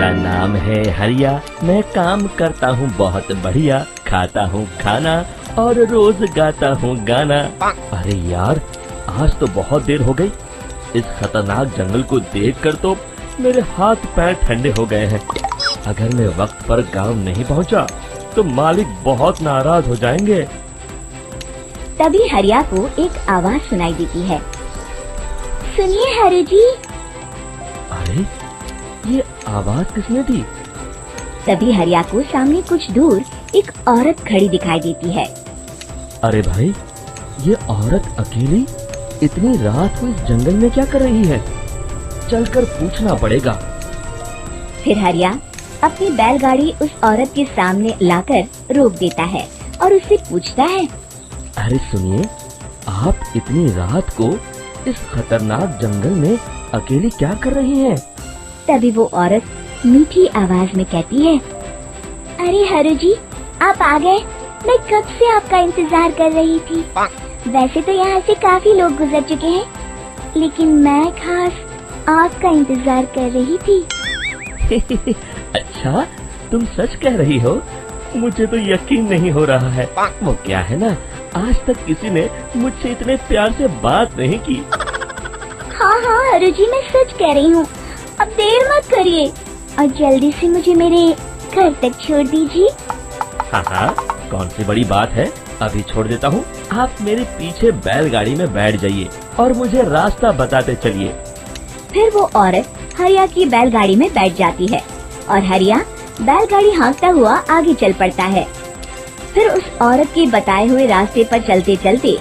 मेरा नाम है हरिया, मैं काम करता हूँ बहुत बढ़िया, खाता हूँ खाना और रोज गाता हूँ गाना। अरे यार, आज तो बहुत देर हो गई। इस खतरनाक जंगल को देखकर तो मेरे हाथ पैर ठंडे हो गए हैं। अगर मैं वक्त पर गांव नहीं पहुंचा तो मालिक बहुत नाराज हो जाएंगे। तभी हरिया को एक आवाज सुनाई देती है। सुनिए हरु जी। अरे, ये आवाज किसने दी? तभी हरिया को सामने कुछ दूर एक औरत खड़ी दिखाई देती है। अरे भाई, ये औरत अकेली इतनी रात को इस जंगल में क्या कर रही है? चलकर पूछना पड़ेगा। फिर हरिया अपनी बैलगाड़ी उस औरत के सामने लाकर रोक देता है और उससे पूछता है। अरे सुनिए, आप इतनी रात को इस खतरनाक जंगल में अकेली क्या कर रही हैं? तभी वो औरत मीठी आवाज में कहती है। अरे हरु जी, आप आ गए। मैं कब से आपका इंतजार कर रही थी। वैसे तो यहाँ से काफी लोग गुजर चुके हैं, लेकिन मैं खास आपका इंतजार कर रही थी। अच्छा, तुम सच कह रही हो? मुझे तो यकीन नहीं हो रहा है। वो क्या है ना, आज तक किसी ने मुझसे इतने प्यार से बात नहीं की। हाँ हाँ हरु जी, मैं सच कह रही हूँ। अब देर मत करिए और जल्दी से मुझे मेरे घर तक छोड़ दीजिए। हाँ हाँ, कौन सी बड़ी बात है, अभी छोड़ देता हूँ। आप मेरे पीछे बैलगाड़ी में बैठ जाइए और मुझे रास्ता बताते चलिए। फिर वो औरत हरिया की बैलगाड़ी में बैठ जाती है और हरिया बैलगाड़ी हाँकता हुआ आगे चल पड़ता है। फिर उस औरत के बताए हुए रास्ते पर चलते चलते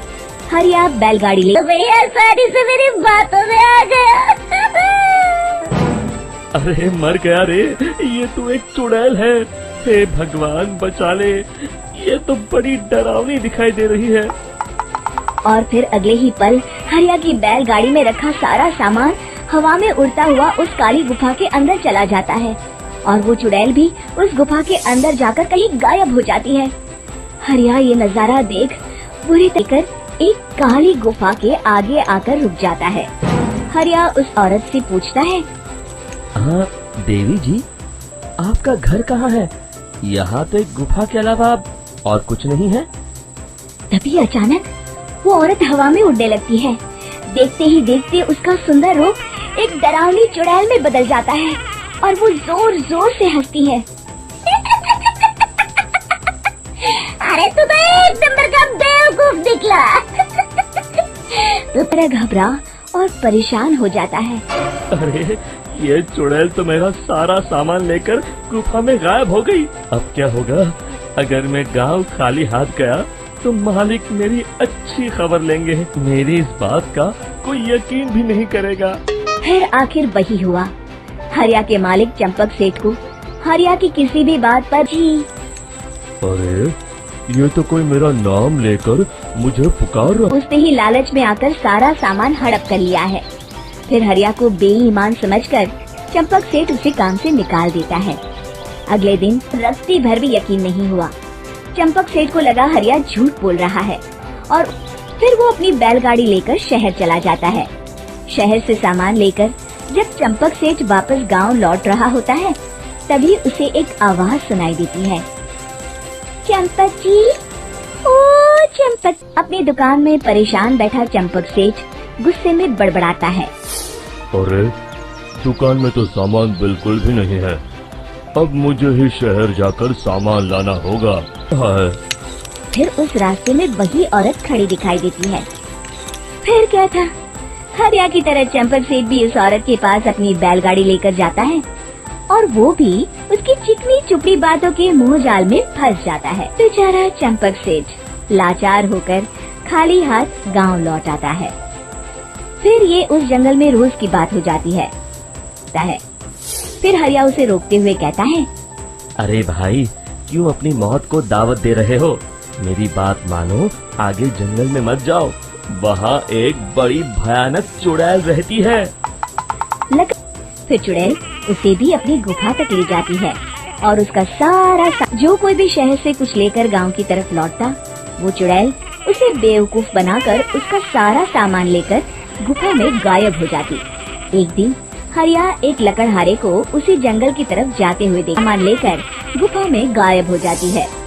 हरिया बैलगाड़ी ले सारी से मेरी बातों में आ गया। अरे मर गया रे, ये तो एक चुड़ैल है। हे भगवान बचा ले, ये तो बड़ी डरावनी दिखाई दे रही है। और फिर अगले ही पल हरिया की बैलगाड़ी में रखा सारा सामान हवा में उड़ता हुआ उस काली गुफा के अंदर चला जाता है और वो चुड़ैल भी उस गुफा के अंदर जाकर कहीं गायब हो जाती है। हरिया ये नजारा देख बुरी तरह एक काली गुफा के आगे आकर रुक जाता है। हरिया उस औरत से पूछता है। हाँ देवी जी, आपका घर कहाँ है? यहाँ तो एक गुफा के अलावा और कुछ नहीं है। तभी अचानक वो औरत हवा में उड़ने लगती है। देखते ही देखते उसका सुंदर रूप एक डरावनी चुड़ैल में बदल जाता है और वो जोर जोर से हंसती है। अरे तू तो एक नंबर का बेवकूफ निकला। तो तरह घबरा और परेशान हो जाता है। अरे, ये चुड़ैल तो मेरा सारा सामान लेकर गुफा में गायब हो गई। अब क्या होगा? अगर मैं गांव खाली हाथ गया तो मालिक मेरी अच्छी खबर लेंगे। मेरी इस बात का कोई यकीन भी नहीं करेगा। फिर आखिर वही हुआ। हरिया के मालिक चंपक सेठ को हरिया की किसी भी बात पर अरे, ये तो कोई मेरा नाम लेकर मुझे पुकार रहा। उसने ही लालच में आकर सारा सामान हड़प कर लिया है। फिर हरिया को बेईमान समझकर चंपक सेठ उसे काम से निकाल देता है। अगले दिन रत्ती भर भी यकीन नहीं हुआ। चंपक सेठ को लगा हरिया झूठ बोल रहा है और फिर वो अपनी बैलगाड़ी लेकर शहर चला जाता है। शहर से सामान लेकर जब चंपक सेठ वापस गांव लौट रहा होता है, तभी उसे एक आवाज सुनाई देती है। चंपक जी, ओ चंपक। अपनी दुकान में परेशान बैठा चंपक सेठ गुस्से में बड़बड़ाता है। अरे, दुकान में तो सामान बिल्कुल भी नहीं है। अब मुझे ही शहर जाकर सामान लाना होगा। फिर उस रास्ते में वही औरत खड़ी दिखाई देती है। फिर क्या था, हरिया की तरह चंपक सेठ भी उस औरत के पास अपनी बैलगाड़ी लेकर जाता है और वो भी उसकी चिकनी चुपड़ी बातों के मुंह जाल में फंस जाता है। बेचारा चंपक सेठ लाचार होकर खाली हाथ गांव लौट आता है। फिर ये उस जंगल में रोज की बात हो जाती है। फिर हरिया उसे रोकते हुए कहता है। अरे भाई, क्यों अपनी मौत को दावत दे रहे हो? मेरी बात मानो, आगे जंगल में मत जाओ। वहाँ एक बड़ी भयानक चुड़ैल रहती है। फिर चुड़ैल उसे भी अपनी गुफा तक ले जाती है और उसका सारा जो कोई भी शहर से कुछ लेकर गांव की तरफ लौटता, वो चुड़ैल उसे बेवकूफ बनाकर उसका सारा सामान लेकर गुफा में गायब हो जाती। एक दिन हरिया एक लकड़हारे को उसी जंगल की तरफ जाते हुए सामान लेकर गुफा में गायब हो जाती है।